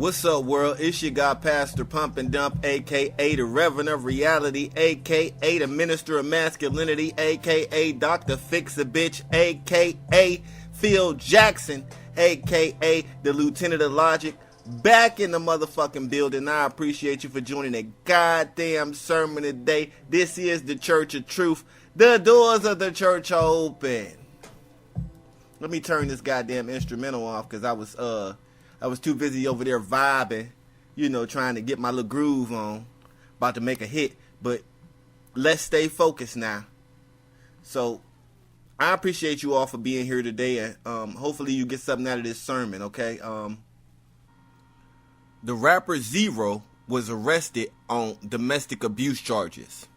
What's up, world? It's your guy, Pastor Pump and Dump, a.k.a. the Reverend of Reality, a.k.a. the Minister of Masculinity, a.k.a. Dr. Fix-A-Bitch, a.k.a. Phil Jackson, a.k.a. the Lieutenant of Logic, back in the motherfucking building. I appreciate you for joining the goddamn sermon today. This is the Church of Truth. The doors of the church are open. Let me turn this goddamn instrumental off because I was too busy over there vibing, trying to get my little groove on, about to make a hit. But let's stay focused now. So I appreciate you all for being here today, and hopefully you get something out of this sermon, okay? The rapper Zero was arrested on domestic abuse charges.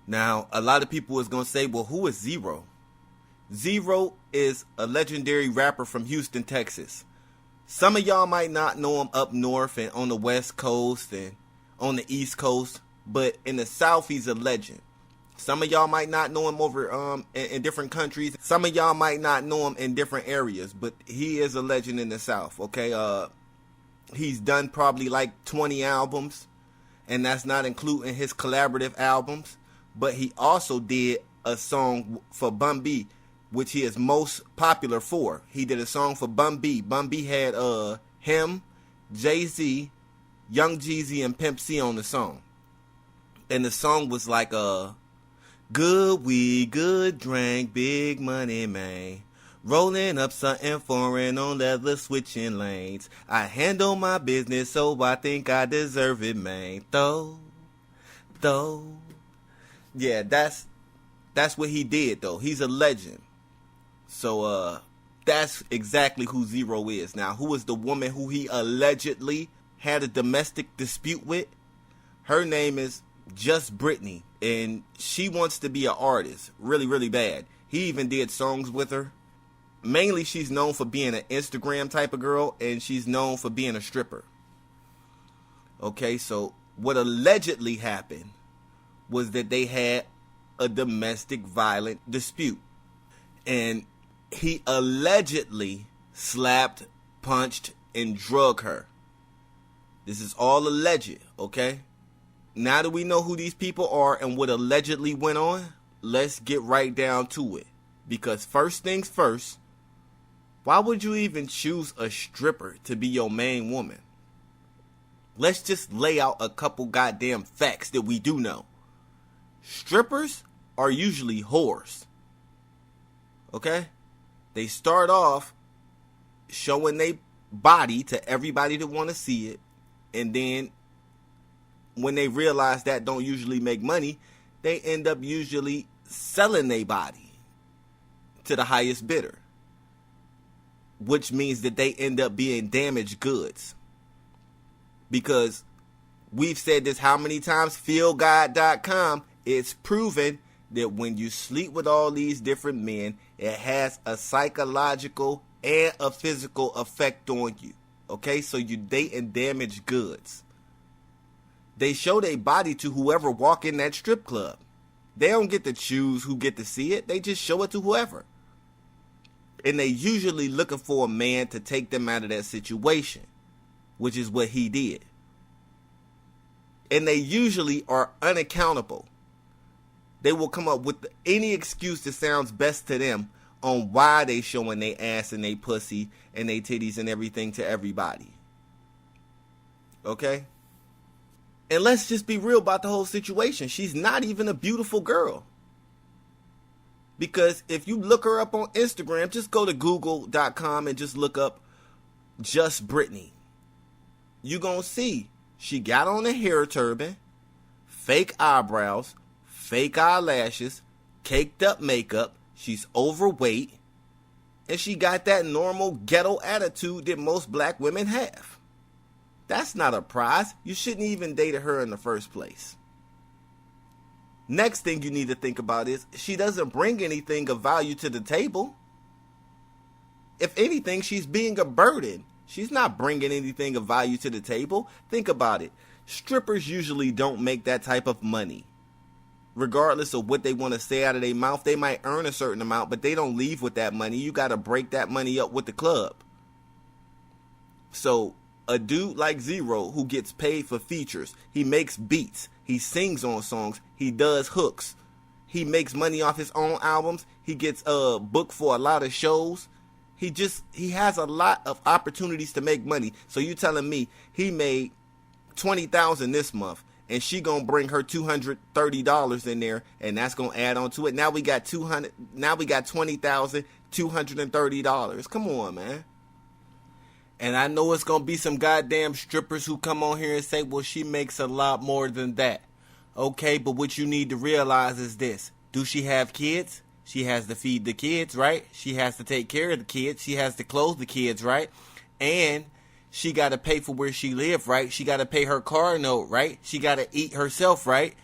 Now, a lot of people is going to say, well, who is Zero? Zero is a legendary rapper from Houston, Texas. Some of y'all might not know him up north and on the West Coast and on the East Coast, but in the South, he's a legend. Some of y'all might not know him over in different countries. Some of y'all might not know him in different areas, but he is a legend in the South, okay? He's done probably like 20 albums, and that's not including his collaborative albums, but he also did a song for Bun B, which he is most popular for. He did a song for Bun B. Bun B had him, Jay-Z, Young Jeezy, and Pimp C on the song. And the song was like good weed, good drink, big money, man. Rolling up something foreign on leather, switching lanes. I handle my business, so I think I deserve it, man. Though. Yeah, that's what he did, though. He's a legend. So, that's exactly who Zero is. Now, who is the woman who he allegedly had a domestic dispute with? Her name is Just Brittany, and she wants to be an artist really, really bad. He even did songs with her. Mainly, she's known for being an Instagram type of girl, and she's known for being a stripper. Okay, so what allegedly happened was that they had a domestic violent dispute. And he allegedly slapped, punched, and drugged her. This is all alleged, okay? Now that we know who these people are and what allegedly went on, let's get right down to it. Because first things first, why would you even choose a stripper to be your main woman? Let's just lay out a couple goddamn facts that we do know. Strippers are usually whores. Okay? They start off showing their body to everybody that want to see it. And then when they realize that don't usually make money, they end up usually selling their body to the highest bidder. Which means that they end up being damaged goods. Because we've said this how many times? FeelGuide.com. It's proven that when you sleep with all these different men, it has a psychological and a physical effect on you. Okay, so you dating damaged goods. They show their body to whoever walk in that strip club. They don't get to choose who get to see it. They just show it to whoever. And they usually looking for a man to take them out of that situation, which is what he did. And they usually are unaccountable. They will come up with any excuse that sounds best to them on why they showing their ass and their pussy and their titties and everything to everybody. Okay? And let's just be real about the whole situation. She's not even a beautiful girl. Because if you look her up on Instagram, just go to google.com and just look up Just Brittany. You're going to see she got on a hair turban, fake eyebrows, fake eyelashes, caked up makeup, she's overweight, and she got that normal ghetto attitude that most black women have. That's not a prize. You shouldn't even date her in the first place. Next thing you need to think about is she doesn't bring anything of value to the table. If anything, she's being a burden. She's not bringing anything of value to the table. Think about it. Strippers usually don't make that type of money. regardless of what they want to say out of their mouth, they might earn a certain amount, but they don't leave with that money. You got to break that money up with the club. So a dude like Zero who gets paid for features, he makes beats, he sings on songs, he does hooks, he makes money off his own albums, he gets booked for a lot of shows. He has a lot of opportunities to make money. So you telling me he made $20,000 this month, and she gonna bring her $230 in there, and that's gonna add on to it. Now we got $20,230. Come on, man. And I know it's gonna be some goddamn strippers who come on here and say, well, she makes a lot more than that. Okay, but what you need to realize is this. Do she have kids? She has to feed the kids, right? She has to take care of the kids. She has to clothe the kids, right? And she got to pay for where she lives, right? She got to pay her car note, right? She got to eat herself, right?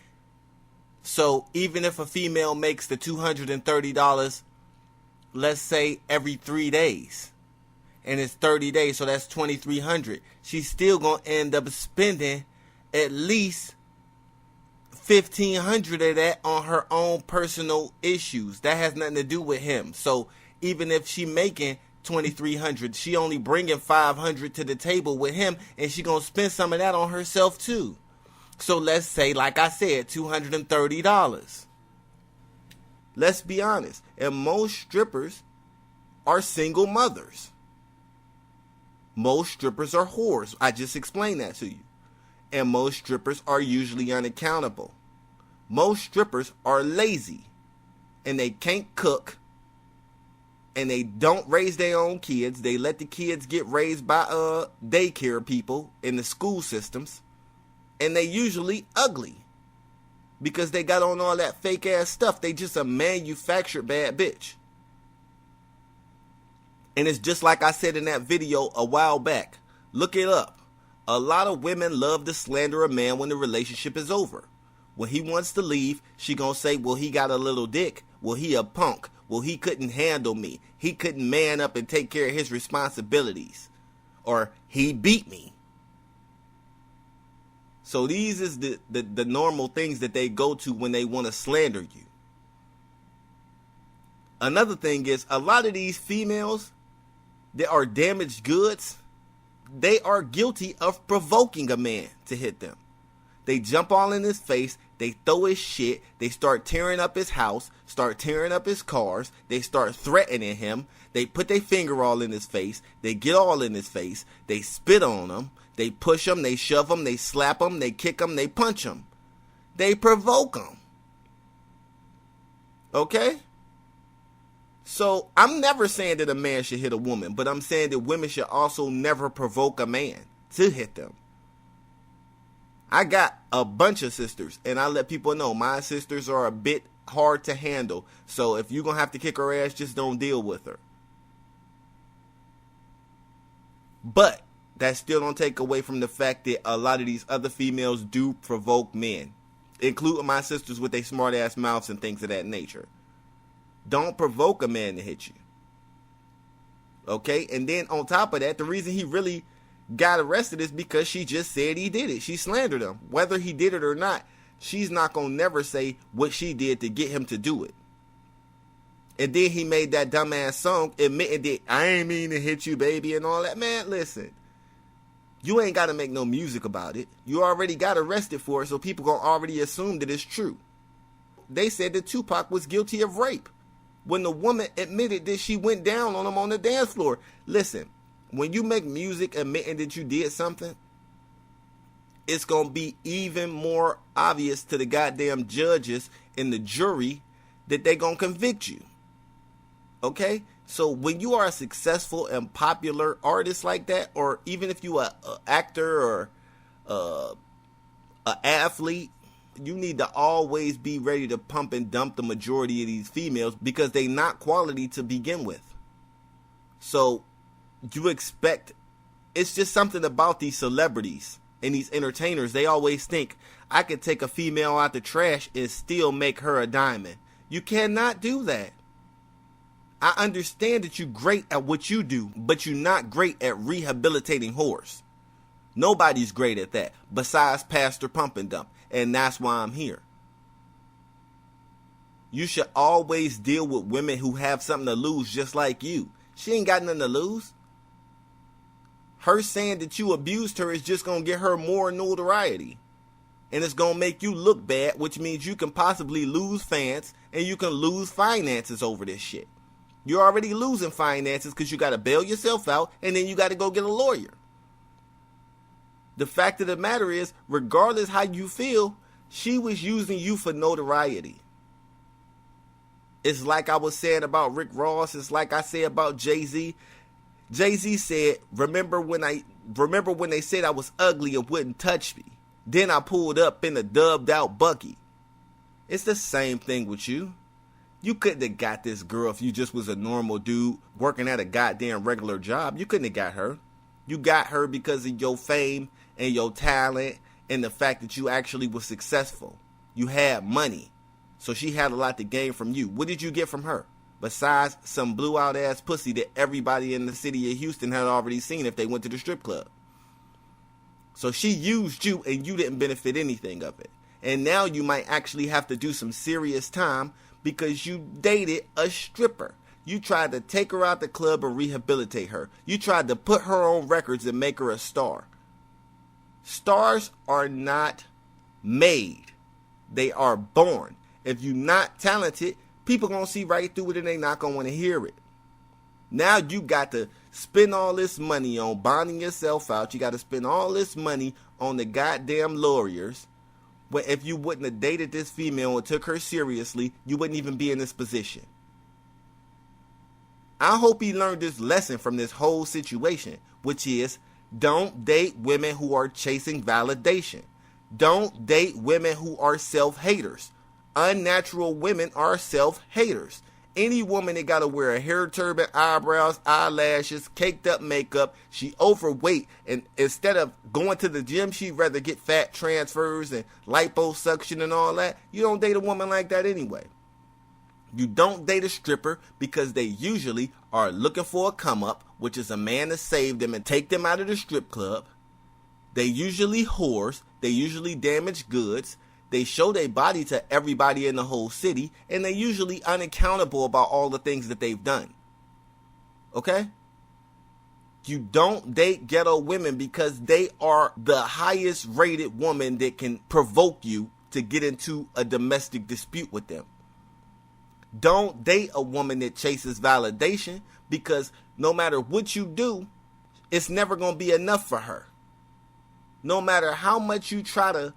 So even if a female makes the $230, let's say every 3 days, and it's 30 days, so that's $2,300. She's still going to end up spending at least $1,500 of that on her own personal issues. That has nothing to do with him. So even if she making $2,300, she only bringing $500 to the table with him, and she gonna spend some of that on herself too. So let's say, like I said, $230. Let's be honest, and most strippers are single mothers. Most strippers are whores. I just explained that to you. And most strippers are usually unaccountable. Most strippers are lazy, and they can't cook, and they don't raise their own kids. They let the kids get raised by daycare people in the school systems, and they usually ugly because they got on all that fake ass stuff. They just a manufactured bad bitch. And it's just like I said in that video a while back. Look it up. A lot of women love to slander a man when the relationship is over. When he wants to leave, she gonna say, well, he got a little dick. Well, he a punk. Well, he couldn't handle me. He couldn't man up and take care of his responsibilities. Or he beat me. So these is the normal things that they go to when they want to slander you. Another thing is, a lot of these females that are damaged goods, they are guilty of provoking a man to hit them. They jump all in his face, they throw his shit, they start tearing up his house, start tearing up his cars, they start threatening him, they put their finger all in his face, they get all in his face, they spit on him, they push him, they shove him, they slap him, they kick him, they punch him. They provoke him. Okay? So, I'm never saying that a man should hit a woman, but I'm saying that women should also never provoke a man to hit them. I got a bunch of sisters, and I let people know my sisters are a bit hard to handle. So, if you're going to have to kick her ass, just don't deal with her. But that still don't take away from the fact that a lot of these other females do provoke men, including my sisters with their smart ass mouths and things of that nature. Don't provoke a man to hit you. Okay? And then on top of that, the reason he really got arrested is because she just said he did it. She slandered him. Whether he did it or not, she's not going to never say what she did to get him to do it. And then he made that dumbass song admitting that I ain't mean to hit you, baby, and all that. Man, listen. You ain't got to make no music about it. You already got arrested for it, so people going to already assume that it's true. They said that Tupac was guilty of rape when the woman admitted that she went down on him on the dance floor. Listen, when you make music admitting that you did something, it's going to be even more obvious to the goddamn judges and the jury that they're going to convict you. Okay? So when you are a successful and popular artist like that, or even if you are an actor or an athlete, you need to always be ready to pump and dump the majority of these females because they not quality to begin with. So you expect, it's just something about these celebrities and these entertainers. They always think, I could take a female out the trash and still make her a diamond. You cannot do that. I understand that you're great at what you do, but you're not great at rehabilitating whores. Nobody's great at that besides Pastor Pump and Dump. And that's why I'm here. You should always deal with women who have something to lose just like you. She ain't got nothing to lose. Her saying that you abused her is just going to get her more notoriety. And it's going to make you look bad, which means you can possibly lose fans and you can lose finances over this shit. You're already losing finances because you got to bail yourself out and then you got to go get a lawyer. The fact of the matter is, regardless how you feel, she was using you for notoriety. It's like I was saying about Rick Ross. It's like I say about Jay-Z. Jay-Z said, remember when they said I was ugly and wouldn't touch me? Then I pulled up in a dubbed out buggy. It's the same thing with you. You couldn't have got this girl if you just was a normal dude working at a goddamn regular job. You couldn't have got her. You got her because of your fame and your talent and the fact that you actually was successful. You had money. So she had a lot to gain from you. What did you get from her? Besides some blew out ass pussy that everybody in the city of Houston had already seen if they went to the strip club. So she used you and you didn't benefit anything of it. And now you might actually have to do some serious time because you dated a stripper. You tried to take her out the club and rehabilitate her. You tried to put her on records and make her a star. Stars are not made. They are born. If you're not talented, people going to see right through it and they not going to want to hear it. Now you got to spend all this money on bonding yourself out. You got to spend all this money on the goddamn lawyers. But if you wouldn't have dated this female and took her seriously, you wouldn't even be in this position. I hope he learned this lesson from this whole situation, which is don't date women who are chasing validation. Don't date women who are self-haters. Unnatural women are self-haters. Any woman that got to wear a hair turban, eyebrows, eyelashes, caked up makeup, she overweight, and instead of going to the gym, she'd rather get fat transfers and liposuction and all that. You don't date a woman like that anyway. You don't date a stripper because they usually are looking for a come up, which is a man to save them and take them out of the strip club. They usually whores. They usually damage goods. They show their body to everybody in the whole city, and they're usually unaccountable about all the things that they've done. Okay? You don't date ghetto women because they are the highest rated woman that can provoke you to get into a domestic dispute with them. Don't date a woman that chases validation because no matter what you do, it's never going to be enough for her. No matter how much you try to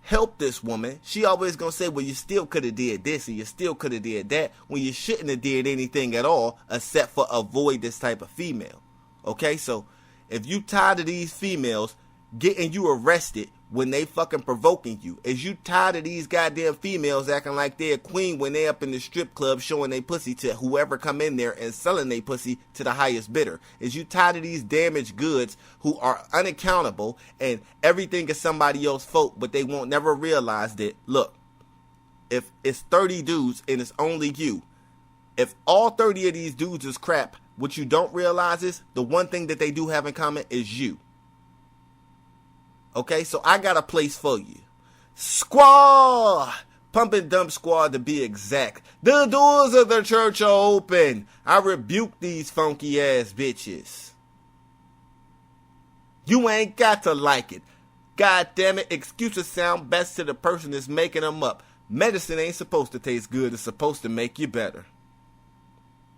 help this woman, she always gonna say, well, you still could have did this and you still could have did that, when you shouldn't have did anything at all except for avoid this type of female. Okay, so if you tired of these females getting you arrested when they fucking provoking you, is you tired of these goddamn females acting like they're a queen when they up in the strip club showing they pussy to whoever come in there and selling they pussy to the highest bidder? Is you tired of these damaged goods who are unaccountable and everything is somebody else's fault, but they won't never realize that, look, if it's 30 dudes and it's only you, if all 30 of these dudes is crap, what you don't realize is the one thing that they do have in common is you. Okay, so I got a place for you. Squad! Pump and dump squad to be exact. The doors of the church are open. I rebuke these funky ass bitches. You ain't got to like it. God damn it, excuses sound best to the person that's making them up. Medicine ain't supposed to taste good, it's supposed to make you better.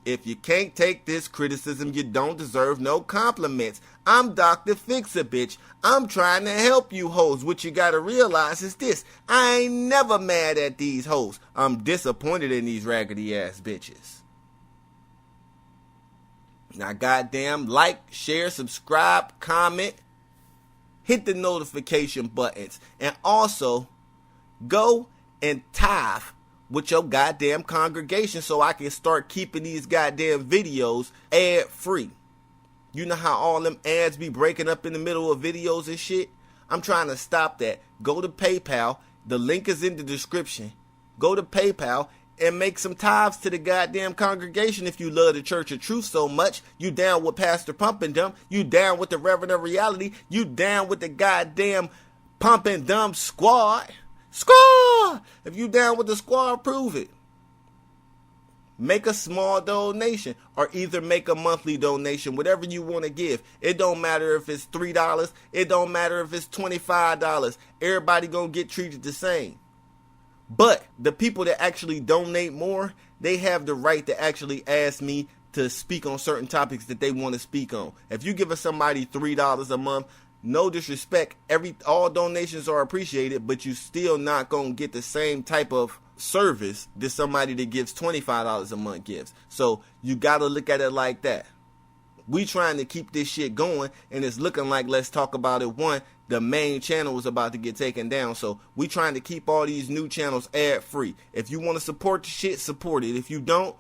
If you can't take this criticism, you don't deserve no compliments. I'm Dr. Fix-A-Bitch. I'm trying to help you hoes. What you gotta realize is this. I ain't never mad at these hoes. I'm disappointed in these raggedy ass bitches. Now goddamn, like, share, subscribe, comment, hit the notification buttons, and also go and tithe with your goddamn congregation so I can start keeping these goddamn videos ad free. You know how all them ads be breaking up in the middle of videos and shit? I'm trying to stop that. Go to PayPal. The link is in the description. Go to PayPal and make some tithes to the goddamn congregation if you love the Church of Truth so much. You down with Pastor Pump and Dump. You down with the Reverend of Reality. You down with the goddamn Pump and Dump squad. Squad! If you down with the squad, prove it. make a small donation or either make a monthly donation, whatever you want to give. It don't matter if it's $3. It don't matter if it's $25. Everybody gonna get treated the same. But the people that actually donate more, they have the right to actually ask me to speak on certain topics that they want to speak on. If you give somebody $3 a month, no disrespect, all donations are appreciated, but you still not gonna get the same type of service that somebody that gives $25 a month gives. So you gotta look at it like that. We trying to keep this shit going, and it's looking like Let's Talk About It 1, the main channel was about to get taken down. So we trying to keep all these new channels ad free. If you want to support the shit, support it. If you don't.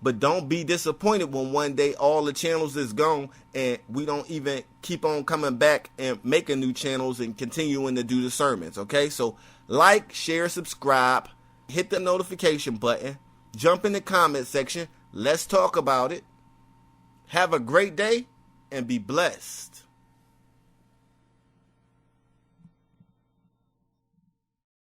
But don't be disappointed when one day all the channels is gone and we don't even keep on coming back and making new channels and continuing to do the sermons, okay? So like, share, subscribe, hit the notification button, jump in the comment section. Let's talk about it. Have a great day and be blessed.